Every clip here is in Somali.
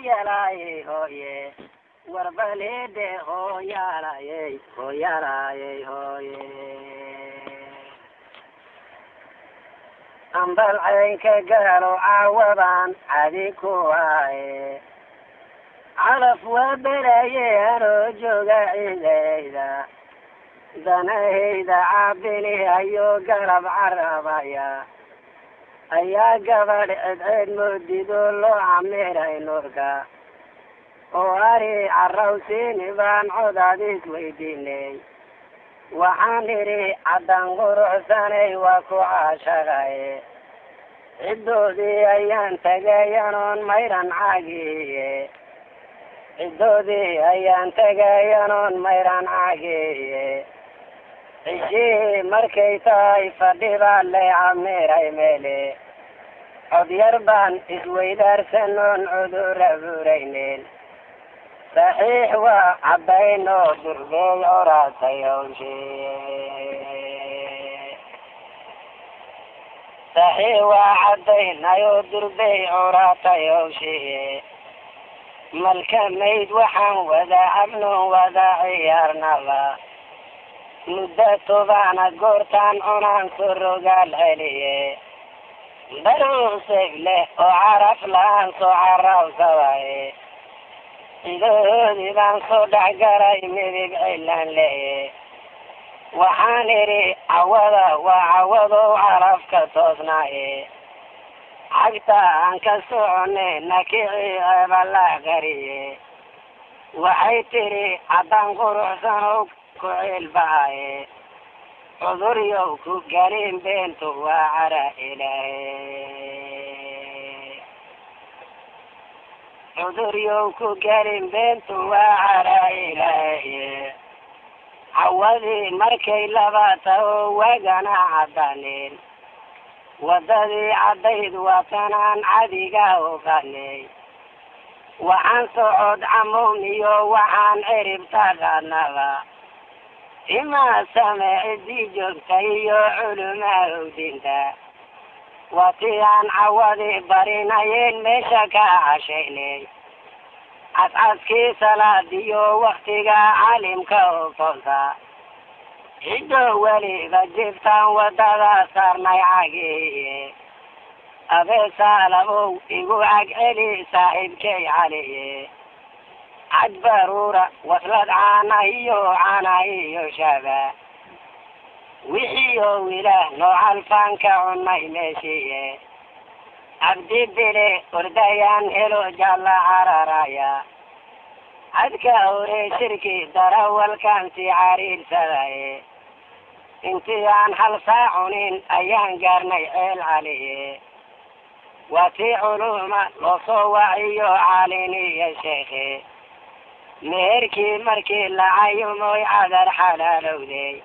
hooyalaayey hooye warbaleede hooyalaayey hooyalaayey hooye ambal caynka gaalo caawadaan cadi ku waaye calaf waa beraye anoo jooga cidayda danahayda caabinayo garab carabaya ayaa gabadh cedceed moodido loo camiray nuurka oo ari carrawsiini baan codaad isweydiinay waxaan idhi caddaan quruxsanay waa ku caashaqaye ciddoodii ayaan tegayanoon mayran caagiye ciddoodii ayaan tegayanoon mayran caagiye cishii markay tahay fadhi baa lay camiray meele codyar baan isweydaarsannoon cudur abuuraynin saxiix waa caddaynoo durbeey oraatay hawshee saxiix waa caddaynayoo durbey oraatay hawshee malka mayd waxaan wada cabnoon wada ciyaarnaba muddo tobaana goortaan cunaan ku rogaal celiye daruuseg leh oo caraf la-aan soo carrawsawaye cidahoodii baan soo dhexgalay midib cilaan leye waxaan idhi cawada waa cawadow carafka toosnaaye cagta aan ka soconay nakicii eebala qariye waxay tidhi caddaan quruxsanow ku ciilbahaye cuduryow ku galin beentu waa cara ilaahe cuduryow ku galin beentu waa cara ilaahe cawadii markay labaata oo wagana caddaanin waddadii caddayd waatanaan cadiga u qadnay waxaan socod camown iyo waxaan ciribta qaadnaba imaa sameecidii joogta iyo culumaa howdinta waatii aan cawadii barinayeen meesha ka cashaynay cadcadkii salaadiyo waktiga calimka u toosa ciddo weliba jiftaan waddada saarnay cagiye abeesaalabow igu cagceli saaxiibkay caliye cad baruura waslad caana iyo shaba wixii oo wilaah noocalfaan ka cunay meeshiye cabdi bile ordayaan helo jalla cararaya cadka hore shirki darawalkan si cariirsadaye intii aan hal saa cunin ayaan gaarnay ceel caliye waa tii culuma loo soo waciyo caaliniyo sheekhe meherkii markii la cayumoy cadar xalaalowday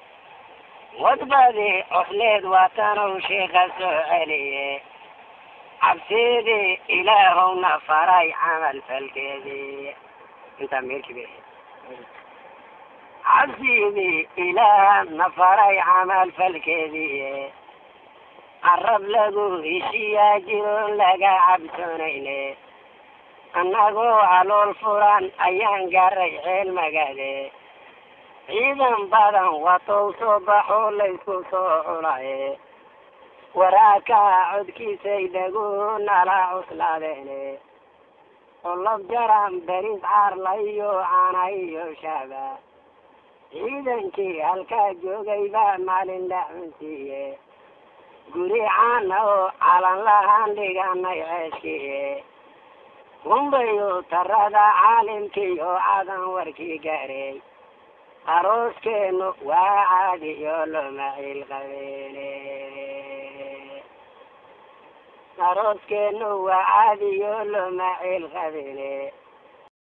wadbadii cusleed waatanow sheekha soo celiye cabsidii ilaahowna faray camal falkeedii intaa meherkii cabsidii ilaahna faray camal falkeedii carab lagu heshiyaa jiroon laga cabsoonayne annagoo calool furan ayaan garay ceel magade ciidan badan watow soo baxoo laysku soo culaye waraakaa codkiisay dhagu nala cuslaadeene qolob jaran beris caarla iyo caana iyo shaba ciidankii halkaa joogay baa maalin la cunsiiye guri caana oo calan lahaan dhiganay ceeskiye humbayo tarada caalimkii oo cadan warkii gaarey arooskeenu waa caadiyo loma ciilqabeene arooskeenu waa caadiyo loma ciilqabeene